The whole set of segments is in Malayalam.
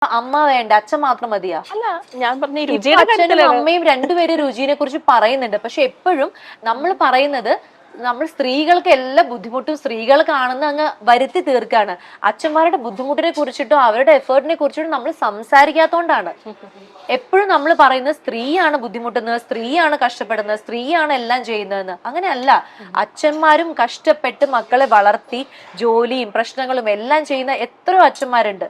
അമ്മ വേണ്ട അച്ഛൻ മാത്രം മതിയാ? അല്ല, ഞാൻ പറഞ്ഞ അച്ഛനും അമ്മയും രണ്ടുപേരും രുചിനെ കുറിച്ച് പറയുന്നുണ്ട്. പക്ഷെ എപ്പോഴും നമ്മൾ പറയുന്നത് നമ്മൾ സ്ത്രീകൾക്ക് എല്ലാ ബുദ്ധിമുട്ടും സ്ത്രീകൾ കാണുന്ന അങ്ങ് വരുത്തി തീർക്കാണ്. അച്ഛന്മാരുടെ ബുദ്ധിമുട്ടിനെ കുറിച്ചിട്ടോ അവരുടെ എഫേർട്ടിനെ കുറിച്ചിട്ടോ നമ്മൾ സംസാരിക്കാത്തോണ്ടാണ്. എപ്പോഴും നമ്മൾ പറയുന്നത് സ്ത്രീയാണ് ബുദ്ധിമുട്ടുന്നത്, സ്ത്രീയാണ് കഷ്ടപ്പെടുന്നത്, സ്ത്രീയാണ് എല്ലാം ചെയ്യുന്നതെന്ന്. അങ്ങനെയല്ല. അച്ഛന്മാരും കഷ്ടപ്പെട്ട് മക്കളെ വളർത്തി ജോലിയും പ്രശ്നങ്ങളും എല്ലാം ചെയ്യുന്ന എത്രയോ അച്ഛന്മാരുണ്ട്.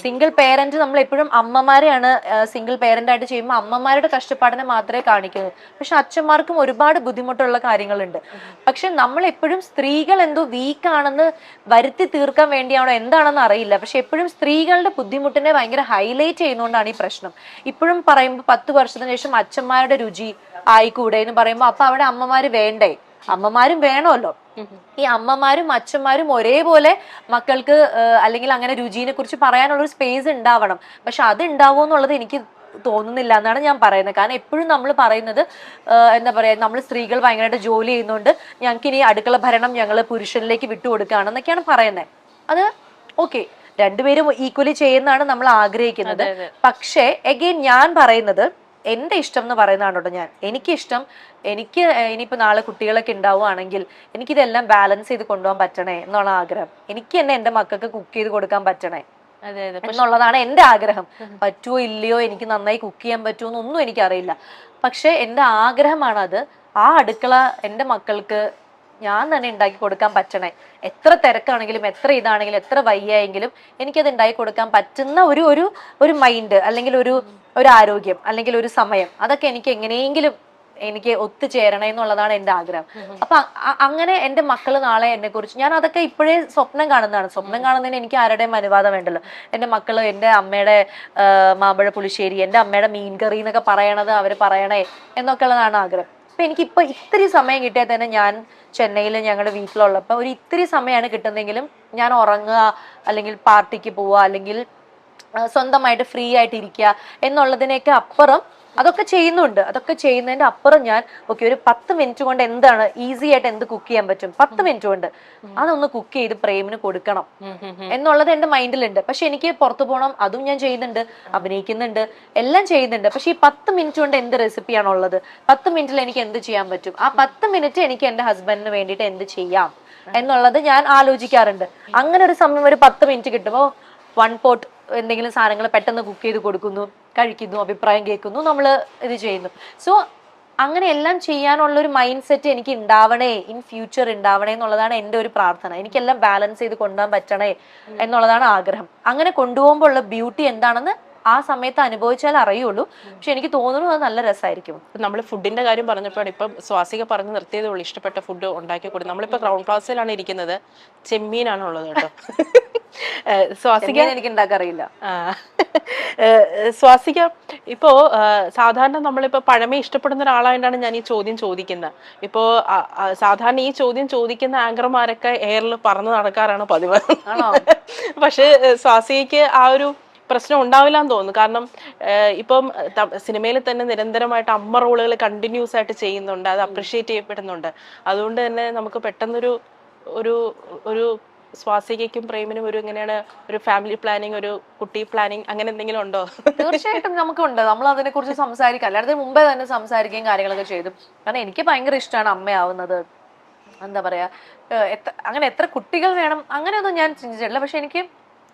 സിംഗിൾ പേരന്റ് നമ്മൾ എപ്പോഴും അമ്മമാരെയാണ് സിംഗിൾ പേരന്റ് ആയിട്ട് ചെയ്യുമ്പോൾ അമ്മമാരുടെ കഷ്ടപ്പാടിനെ മാത്രമേ കാണിക്കുന്നു. പക്ഷെ അച്ഛന്മാർക്കും ഒരുപാട് ബുദ്ധിമുട്ടുള്ള കാര്യങ്ങളുണ്ട്. പക്ഷെ നമ്മൾ എപ്പോഴും സ്ത്രീകൾ എന്തോ വീക്കാണെന്ന് വരുത്തി തീർക്കാൻ വേണ്ടിയാണോ എന്താണെന്ന് അറിയില്ല. പക്ഷെ എപ്പോഴും സ്ത്രീകളുടെ ബുദ്ധിമുട്ടിനെ ഭയങ്കര ഹൈലൈറ്റ് ചെയ്യുന്നതുകൊണ്ടാണ് ഈ പ്രശ്നം. ഇപ്പോഴും പറയുമ്പോൾ 10 വർഷത്തിന് ശേഷം അച്ഛന്മാരുടെ രുചി ആയിക്കൂടെ എന്ന് പറയുമ്പോൾ അപ്പൊ അവിടെ അമ്മമാര് വേണ്ടേ? അമ്മമാരും വേണമല്ലോ. ഈ അമ്മമാരും അച്ഛന്മാരും ഒരേപോലെ മക്കൾക്ക് അല്ലെങ്കിൽ അങ്ങനെ രുചിനെ കുറിച്ച് പറയാനുള്ള ഒരു സ്പേസ് ഉണ്ടാവണം. പക്ഷെ അത് ഉണ്ടാവുമോ എന്നുള്ളത് എനിക്ക് തോന്നുന്നില്ല എന്നാണ് ഞാൻ പറയുന്നത്. കാരണം എപ്പോഴും നമ്മൾ പറയുന്നത് എന്താ പറയാ, നമ്മൾ സ്ത്രീകൾ ഭയങ്കരമായിട്ട് ജോലി ചെയ്യുന്നുണ്ട്, ഞങ്ങൾക്ക് ഇനി അടുക്കള ഭരണം ഞങ്ങൾ പുരുഷനിലേക്ക് വിട്ടുകൊടുക്കുകയാണെന്നൊക്കെയാണ് പറയുന്നത്. അത് ഓക്കെ, രണ്ടുപേരും ഈക്വലി ചെയ്യുന്നതാണ് നമ്മൾ ആഗ്രഹിക്കുന്നത്. പക്ഷേ എഗെയിൻ ഞാൻ പറയുന്നത് എന്റെ ഇഷ്ടം എന്ന് പറയുന്നതാണ് കേട്ടോ. എനിക്കിഷ്ടം, എനിക്ക് ഇനിയിപ്പോ നാളെ കുട്ടികളൊക്കെ ഉണ്ടാവുകയാണെങ്കിൽ എനിക്കിതെല്ലാം ബാലൻസ് ചെയ്ത് കൊണ്ടുപോകാൻ പറ്റണേ എന്നുള്ള ആഗ്രഹം. എനിക്ക് തന്നെ എന്റെ മക്കൾക്ക് കുക്ക് ചെയ്ത് കൊടുക്കാൻ പറ്റണേ എന്നുള്ളതാണ് എന്റെ ആഗ്രഹം. പറ്റുമോ ഇല്ലയോ, എനിക്ക് നന്നായി കുക്ക് ചെയ്യാൻ പറ്റുമോ എന്നൊന്നും എനിക്കറിയില്ല. പക്ഷെ എന്റെ ആഗ്രഹമാണത്. ആ അടുക്കള എന്റെ മക്കൾക്ക് ഞാൻ തന്നെ ഉണ്ടാക്കി കൊടുക്കാൻ പറ്റണേ. എത്ര തിരക്കാണെങ്കിലും എത്ര ഇതാണെങ്കിലും എത്ര വയ്യായെങ്കിലും എനിക്കത് ഉണ്ടാക്കി കൊടുക്കാൻ പറ്റുന്ന ഒരു മൈൻഡ് അല്ലെങ്കിൽ ഒരു ആരോഗ്യം അല്ലെങ്കിൽ ഒരു സമയം, അതൊക്കെ എനിക്ക് എങ്ങനെയെങ്കിലും എനിക്ക് ഒത്തുചേരണേ എന്നുള്ളതാണ് എന്റെ ആഗ്രഹം. അപ്പൊ അങ്ങനെ എന്റെ മക്കള് നാളെ എന്നെ കുറിച്ച്, ഞാൻ അതൊക്കെ ഇപ്പോഴേ സ്വപ്നം കാണുന്നതാണ്. സ്വപ്നം കാണുന്നതിന് എനിക്ക് ആരുടെയും അനുവാദം വേണ്ടല്ലോ. എന്റെ മക്കള് എന്റെ അമ്മയുടെ മാമ്പഴ പുളിശ്ശേരി, എന്റെ അമ്മയുടെ മീൻകറി എന്നൊക്കെ പറയണത് അവര് പറയണേ എന്നൊക്കെ ഉള്ളതാണ് ആഗ്രഹം. അപ്പൊ എനിക്കിപ്പോ ഇത്തിരി സമയം കിട്ടിയാൽ തന്നെ, ഞാൻ ചെന്നൈയിൽ ഞങ്ങളുടെ വീട്ടിലുള്ളപ്പോ ഒരു ഇത്തിരി സമയമാണ് കിട്ടുന്നെങ്കിലും ഞാൻ ഉറങ്ങുക അല്ലെങ്കിൽ പാർട്ടിക്ക് പോവുക അല്ലെങ്കിൽ സ്വന്തമായിട്ട് ഫ്രീ ആയിട്ട് ഇരിക്കുക എന്നുള്ളതിനൊക്കെ അപ്പുറം അതൊക്കെ ചെയ്യുന്നുണ്ട്. അതൊക്കെ ചെയ്യുന്നതിന്റെ അപ്പുറം ഞാൻ ഒരു 10 മിനിറ്റ് കൊണ്ട് എന്താണ് ഈസി ആയിട്ട് എന്ത് കുക്ക് ചെയ്യാൻ പറ്റും, 10 മിനിറ്റ് കൊണ്ട് അതൊന്ന് കുക്ക് ചെയ്ത് പ്രേമിന് കൊടുക്കണം എന്നുള്ളത് എന്റെ മൈൻഡിലുണ്ട്. പക്ഷെ എനിക്ക് പുറത്തു പോകണം, അതും ഞാൻ ചെയ്യുന്നുണ്ട്, അഭിനയിക്കുന്നുണ്ട്, എല്ലാം ചെയ്യുന്നുണ്ട്. പക്ഷെ ഈ 10 മിനിറ്റ് കൊണ്ട് എന്ത് റെസിപ്പിയാണുള്ളത്, 10 മിനിറ്റിൽ എനിക്ക് എന്ത് ചെയ്യാൻ പറ്റും, ആ 10 മിനിറ്റ് എനിക്ക് എന്റെ ഹസ്ബൻഡിന് വേണ്ടിയിട്ട് എന്ത് ചെയ്യാം എന്നുള്ളത് ഞാൻ ആലോചിക്കാറുണ്ട്. അങ്ങനെ ഒരു സമയം ഒരു 10 മിനിറ്റ് കിട്ടുമ്പോൾ 1 പോട്ട് എന്തെങ്കിലും സാധനങ്ങൾ പെട്ടെന്ന് കുക്ക് ചെയ്ത് കൊടുക്കുന്നു, കഴിക്കുന്നു, അഭിപ്രായം കേൾക്കുന്നു, നമ്മൾ ഇത് ചെയ്യുന്നു. സോ അങ്ങനെ എല്ലാം ചെയ്യാനുള്ള ഒരു മൈൻഡ് സെറ്റ് എനിക്ക് ഉണ്ടാവണേ, ഇൻ ഫ്യൂച്ചർ ഉണ്ടാവണേ എന്നുള്ളതാണ് എൻ്റെ ഒരു പ്രാർത്ഥന. എനിക്കെല്ലാം ബാലൻസ് ചെയ്ത് കൊണ്ടുപോകാൻ പറ്റണേ എന്നുള്ളതാണ് ആഗ്രഹം. അങ്ങനെ കൊണ്ടുപോകുമ്പോൾ ഉള്ള ബ്യൂട്ടി എന്താണെന്ന് ആ സമയത്ത് അനുഭവിച്ചാൽ അറിയുള്ളൂ. പക്ഷെ എനിക്ക് തോന്നുന്നു അത് നല്ല രസമായിരിക്കും. നമ്മൾ ഫുഡിന്റെ കാര്യം പറഞ്ഞപ്പോഴാണ് ഇപ്പം സ്വാസിക പറഞ്ഞ് നിർത്തിയതേ ഉള്ളൂ ഇഷ്ടപ്പെട്ട ഫുഡ് ഉണ്ടാക്കി കൊടുക്കും. നമ്മളിപ്പോ ഗ്രൗണ്ട് ക്ലാസ്സിലാണ് ഇരിക്കുന്നത്, ചെമ്മീനാണ് ഉള്ളത് കേട്ടോ. സ്വാസിക എനിക്ക് ഉണ്ടാക്കാറിയില്ല. സ്വാസിക ഇപ്പോ സാധാരണ നമ്മളിപ്പോ പഴമയെ ഇഷ്ടപ്പെടുന്ന ഒരാളായിട്ടാണ് ഞാൻ ഈ ചോദ്യം ചോദിക്കുന്നത്. ഇപ്പോ സാധാരണ ഈ ചോദ്യം ചോദിക്കുന്ന ആങ്കർമാരൊക്കെ എയറിൽ പറന്ന് നടക്കാറാണ് പതിവ്. പക്ഷെ സ്വാസികയ്ക്ക് ആ ഒരു പ്രശ്നം ഉണ്ടാവില്ല എന്ന് തോന്നുന്നു. കാരണം ഇപ്പം സിനിമയിൽ തന്നെ നിരന്തരമായിട്ട് അമ്മ റോളുകൾ കണ്ടിന്യൂസ് ആയിട്ട് ചെയ്യുന്നുണ്ട്, അത് അപ്രിഷിയേറ്റ് ചെയ്യപ്പെടുന്നുണ്ട്. അതുകൊണ്ട് തന്നെ നമുക്ക് പെട്ടെന്നൊരു ഒരു ഒരു സ്വാസികയ്ക്കും പ്രേമിനും ഒരു എങ്ങനെയാണ് ഒരു ഫാമിലി പ്ലാനിങ്, ഒരു കുട്ടി പ്ലാനിങ് അങ്ങനെ എന്തെങ്കിലും ഉണ്ടോ? തീർച്ചയായിട്ടും നമുക്കുണ്ട്. നമ്മൾ അതിനെ കുറിച്ച് സംസാരിക്കാം, അല്ലാതെ മുമ്പേ തന്നെ സംസാരിക്കുകയും കാര്യങ്ങളൊക്കെ ചെയ്തു. കാരണം എനിക്ക് ഭയങ്കര ഇഷ്ടമാണ് അമ്മയാവുന്നത്. എന്താ പറയാ, അങ്ങനെ എത്ര കുട്ടികൾ വേണം അങ്ങനെയൊന്നും ഞാൻ ചിന്തിച്ചിട്ടില്ല. പക്ഷെ എനിക്ക്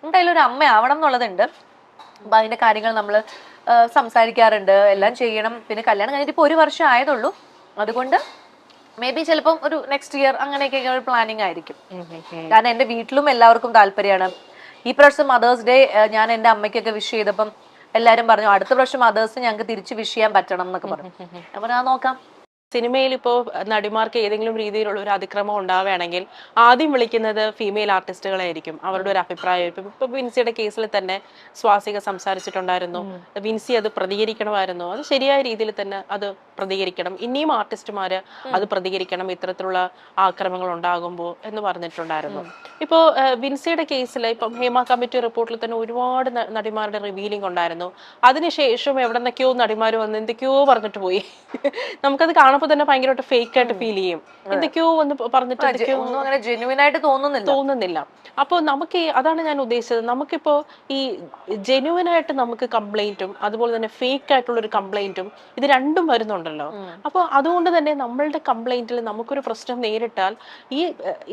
എന്തായാലും ഒരു അമ്മയാവണം എന്നുള്ളതുണ്ട്. അപ്പൊ അതിന്റെ കാര്യങ്ങൾ നമ്മൾ സംസാരിക്കാറുണ്ട്, എല്ലാം ചെയ്യണം. പിന്നെ കല്യാണം കഴിഞ്ഞിട്ട് ഇപ്പൊ 1 വർഷം ആയതുള്ളൂ. അതുകൊണ്ട് മേ ബി ചിലപ്പം ഒരു നെക്സ്റ്റ് ഇയർ അങ്ങനെയൊക്കെ ഒരു പ്ലാനിങ് ആയിരിക്കും. കാരണം എന്റെ വീട്ടിലും എല്ലാവർക്കും താല്പര്യമാണ്. ഈ പ്രാവശ്യം മദേഴ്സ് ഡേ ഞാൻ എന്റെ അമ്മയ്ക്കൊക്കെ വിഷ് ചെയ്തപ്പം എല്ലാരും പറഞ്ഞു അടുത്ത പ്രാവശ്യം മദേഴ്സ് ഞങ്ങൾക്ക് തിരിച്ച് വിഷ് ചെയ്യാൻ പറ്റണം എന്നൊക്കെ പറഞ്ഞു. അപ്പൊ ഞാൻ നോക്കാം. സിനിമയിൽ ഇപ്പോൾ നടിമാർക്ക് ഏതെങ്കിലും രീതിയിലുള്ള ഒരു അതിക്രമം ഉണ്ടാവുകയാണെങ്കിൽ ആദ്യം വിളിക്കുന്നത് ഫീമെയിൽ ആർട്ടിസ്റ്റുകളായിരിക്കും, അവരുടെ ഒരു അഭിപ്രായം. ഇപ്പൊ വിൻസിയുടെ കേസിൽ തന്നെ സ്വാസിക സംസാരിച്ചിട്ടുണ്ടായിരുന്നു, വിൻസി അത് പ്രതികരിക്കണമായിരുന്നു, അത് ശരിയായ രീതിയിൽ തന്നെ അത് പ്രതികരിക്കണം, ഇനിയും ആർട്ടിസ്റ്റുമാര് അത് പ്രതികരിക്കണം ഇത്തരത്തിലുള്ള ആക്രമണങ്ങൾ ഉണ്ടാകുമ്പോൾ എന്ന് പറഞ്ഞിട്ടുണ്ടായിരുന്നു. ഇപ്പോ വിൻസിയുടെ കേസിൽ ഇപ്പം ഹേമ കമ്മിറ്റി റിപ്പോർട്ടിൽ തന്നെ ഒരുപാട് നടിമാരുടെ റിവീലിംഗ് ഉണ്ടായിരുന്നു. അതിനുശേഷം എവിടെന്നൊക്കെയോ നടിമാര് വന്ന് എന്തൊക്കെയോ പറഞ്ഞിട്ട് പോയി. നമുക്കത് കാണുമ്പോൾ തന്നെ ഭയങ്കരമായിട്ട് ഫേക്ക് ആയിട്ട് ഫീൽ ചെയ്യും. എന്തൊക്കെയോ വന്ന് പറഞ്ഞിട്ട് ഒന്നും അങ്ങനെ ജെന്യുവൻ ആയിട്ട് തോന്നുന്നില്ല. അപ്പോൾ നമുക്ക് അതാണ് ഞാൻ ഉദ്ദേശിച്ചത്. നമുക്കിപ്പോ ഈ ജെന്യുവൻ ആയിട്ട് നമുക്ക് കംപ്ലൈന്റും അതുപോലെ തന്നെ ഫേക്ക് ആയിട്ടുള്ള ഒരു കംപ്ലൈന്റും ഇത് രണ്ടും വരുന്നുണ്ടല്ലോ. അപ്പോൾ അതുകൊണ്ട് തന്നെ നമ്മളുടെ കംപ്ലൈന്റിൽ നമുക്കൊരു പ്രശ്നം നേരിട്ടാൽ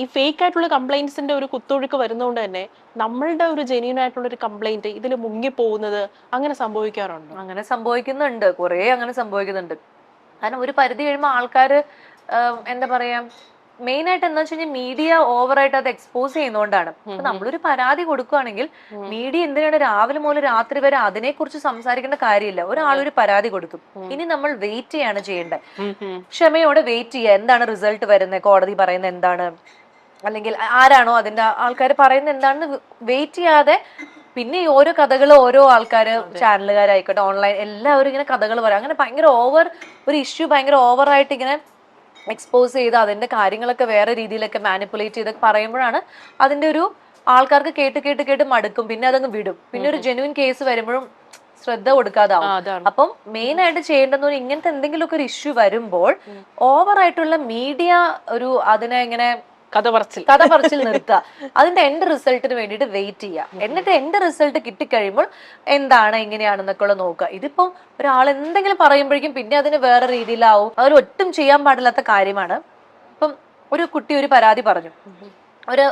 ഈ ഫേക്ക് ആയിട്ടുള്ള കംപ്ലൈന്റ്സിന്റെ ഒരു കുത്തൊഴുക്ക് വരുന്നതുകൊണ്ട് തന്നെ നമ്മളുടെ ഒരു ജെന്യുവൻ ആയിട്ടുള്ള ഒരു കംപ്ലൈന്റ് ഇതിൽ മുങ്ങിപ്പോകുന്നത് അങ്ങനെ സംഭവിക്കാറുണ്ട്. അങ്ങനെ സംഭവിക്കുന്നുണ്ട്, കുറെ അങ്ങനെ സംഭവിക്കുന്നുണ്ട്. കാരണം ഒരു പരിധി കഴിയുമ്പോൾ ആൾക്കാര് എന്താ പറയാ, മെയിൻ ആയിട്ട് എന്താ വെച്ച് കഴിഞ്ഞാൽ മീഡിയ ഓവറായിട്ട് അത് എക്സ്പോസ് ചെയ്യുന്നതുകൊണ്ടാണ്. അപ്പൊ നമ്മളൊരു പരാതി കൊടുക്കുകയാണെങ്കിൽ മീഡിയ എന്തിനാണ് രാവിലെ മുതൽ രാത്രി വരെ അതിനെ കുറിച്ച് സംസാരിക്കേണ്ട കാര്യമില്ല. ഒരാളൊരു പരാതി കൊടുക്കും, ഇനി നമ്മൾ വെയിറ്റ് ചെയ്യാണ് ചെയ്യേണ്ടത്. ക്ഷമയോടെ വെയിറ്റ് ചെയ്യുക, എന്താണ് റിസൾട്ട് വരുന്നത്, കോടതി പറയുന്നത് എന്താണ്, അല്ലെങ്കിൽ ആരാണോ അതിന്റെ ആൾക്കാർ പറയുന്നത് എന്താണെന്ന് വെയിറ്റ് ചെയ്യാതെ പിന്നെ ഓരോ കഥകൾ ഓരോ ആൾക്കാര് ചാനലുകാരായിക്കോട്ടെ ഓൺലൈൻ എല്ലാവരും ഇങ്ങനെ കഥകൾ പറയാം. അങ്ങനെ ഭയങ്കര ഒരു ഇഷ്യൂ ഭയങ്കര ഓവറായിട്ട് ഇങ്ങനെ എക്സ്പോസ് ചെയ്ത് അതിന്റെ കാര്യങ്ങളൊക്കെ വേറെ രീതിയിലൊക്കെ മാനിപ്പുലേറ്റ് ചെയ്തൊക്കെ പറയുമ്പോഴാണ് അതിന്റെ ഒരു ആൾക്കാർക്ക് കേട്ട് കേട്ട് കേട്ട് മടുക്കും, പിന്നെ അതങ്ങ് വിടും. പിന്നെ ഒരു ജെന്യുവൻ കേസ് വരുമ്പോഴും ശ്രദ്ധ കൊടുക്കാതാവും. അപ്പം മെയിൻ ആയിട്ട് ചെയ്യേണ്ടത് ഇങ്ങനത്തെ എന്തെങ്കിലുമൊക്കെ ഒരു ഇഷ്യൂ വരുമ്പോൾ ഓവറായിട്ടുള്ള മീഡിയ അതിനെ ഇങ്ങനെ കഥ പറച്ചിൽ നിർത്തുക. അതിന്റെ എൻഡ് റിസൾട്ടിന് വേണ്ടിയിട്ട് വെയിറ്റ് ചെയ്യുക. എന്നിട്ട് എൻഡ് റിസൾട്ട് കിട്ടിക്കഴിയുമ്പോൾ എന്താണ് എങ്ങനെയാണെന്നൊക്കെ ഉള്ള നോക്കുക. ഇതിപ്പം ഒരാൾ എന്തെങ്കിലും പറയുമ്പോഴേക്കും പിന്നെ അതിന് വേറെ രീതിയിലാവും. അതിൽ ഒട്ടും ചെയ്യാൻ പാടില്ലാത്ത കാര്യമാണ്. ഇപ്പം ഒരു കുട്ടി ഒരു പരാതി പറഞ്ഞു,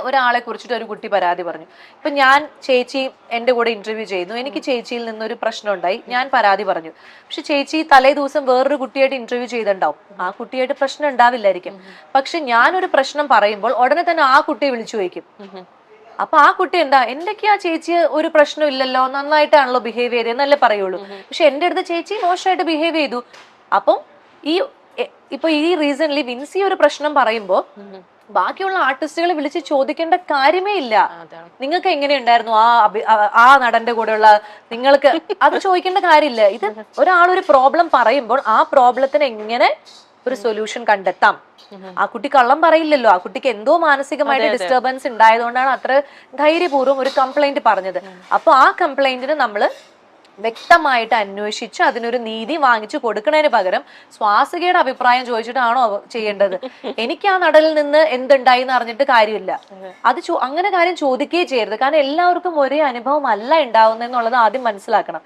ഒരാളെ കുറിച്ചിട്ട് ഒരു കുട്ടി പരാതി പറഞ്ഞു. ഇപ്പൊ ഞാൻ ചേച്ചി എന്റെ കൂടെ ഇന്റർവ്യൂ ചെയ്യുന്നു, എനിക്ക് ചേച്ചിയിൽ നിന്നൊരു പ്രശ്നം ഉണ്ടായി, ഞാൻ പരാതി പറഞ്ഞു. പക്ഷെ ചേച്ചി തലേ ദിവസം വേറൊരു കുട്ടിയായിട്ട് ഇന്റർവ്യൂ ചെയ്തിട്ടുണ്ടാവും, ആ കുട്ടിയായിട്ട് പ്രശ്നം ഉണ്ടാവില്ലായിരിക്കും. പക്ഷെ ഞാനൊരു പ്രശ്നം പറയുമ്പോൾ ഉടനെ തന്നെ ആ കുട്ടിയെ വിളിച്ചു ചോദിക്കും. അപ്പൊ ആ കുട്ടി എന്താ, എന്തൊക്കെയാ ചേച്ചി ഒരു പ്രശ്നം ഇല്ലല്ലോ, നന്നായിട്ടാണല്ലോ ബിഹേവ് ചെയ്തത് എന്നല്ലേ പറയുള്ളൂ. പക്ഷെ എന്റെ അടുത്ത് ചേച്ചി മോശമായിട്ട് ബിഹേവ് ചെയ്തു. അപ്പം ഇപ്പൊ ഈ റീസൺലി വിൻസി ഒരു പ്രശ്നം പറയുമ്പോ ബാക്കിയുള്ള ആർട്ടിസ്റ്റുകളെ വിളിച്ച് ചോദിക്കേണ്ട കാര്യമേ ഇല്ല. നിങ്ങൾക്ക് എങ്ങനെയുണ്ടായിരുന്നു ആ നടന്റെ കൂടെയുള്ള നിങ്ങൾക്ക്, അത് ചോദിക്കേണ്ട കാര്യമില്ല. ഇത് ഒരാളൊരു പ്രോബ്ലം പറയുമ്പോൾ ആ പ്രോബ്ലത്തിന് എങ്ങനെ ഒരു സൊല്യൂഷൻ കണ്ടെത്താം. ആ കുട്ടി കള്ളം പറയില്ലല്ലോ, ആ കുട്ടിക്ക് എന്തോ മാനസികമായിട്ട് ഡിസ്റ്റർബൻസ് ഉണ്ടായതുകൊണ്ടാണ് അത്ര ധൈര്യപൂർവ്വം ഒരു കംപ്ലൈന്റ് പറഞ്ഞത്. അപ്പൊ ആ കംപ്ലൈന്റിന് നമ്മള് വ്യക്തമായിട്ട് അന്വേഷിച്ച് അതിനൊരു നീതി വാങ്ങിച്ചു കൊടുക്കുന്നതിന് പകരം സ്വാസികയുടെ അഭിപ്രായം ചോദിച്ചിട്ടാണോ ചെയ്യേണ്ടത്? എനിക്ക് ആ നടനിൽ നിന്ന് എന്തുണ്ടായി എന്ന് അറിഞ്ഞിട്ട് കാര്യമില്ല. അങ്ങനെ കാര്യം ചോദിക്കുകയേ ചെയ്യരുത്. കാരണം എല്ലാവർക്കും ഒരേ അനുഭവം അല്ല ഉണ്ടാവുന്നെന്നുള്ളത് ആദ്യം മനസ്സിലാക്കണം.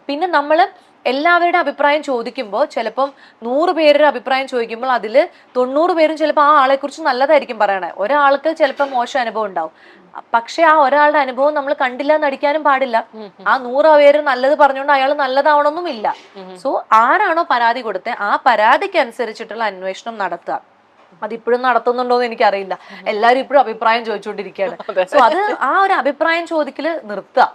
പിന്നെ നമ്മള് എല്ലാവരുടെ അഭിപ്രായം ചോദിക്കുമ്പോൾ ചിലപ്പം 100 പേരുടെ അഭിപ്രായം ചോദിക്കുമ്പോൾ അതിൽ 90 പേരും ചിലപ്പോൾ ആ ആളെ കുറിച്ച് നല്ലതായിരിക്കും പറയണേ. ഒരാൾക്ക് ചിലപ്പോൾ മോശം അനുഭവം ഉണ്ടാവും. പക്ഷെ ആ ഒരാളുടെ അനുഭവം നമ്മൾ കണ്ടില്ല നടിക്കാനും പാടില്ല. ആ 100 പേര് നല്ലത് പറഞ്ഞുകൊണ്ട് അയാൾ നല്ലതാവണമെന്നും ഇല്ല. സോ ആരാണോ പരാതി കൊടുത്തത് ആ പരാതിക്ക് അനുസരിച്ചിട്ടുള്ള അന്വേഷണം നടത്തുക. അതിപ്പോഴും നടത്തുന്നുണ്ടോന്ന് എനിക്കറിയില്ല. എല്ലാവരും ഇപ്പോഴും അഭിപ്രായം ചോദിച്ചുകൊണ്ടിരിക്കുകയാണ്. സോ അത് ആ ഒരു അഭിപ്രായം ചോദിക്കല് നിർത്തുക.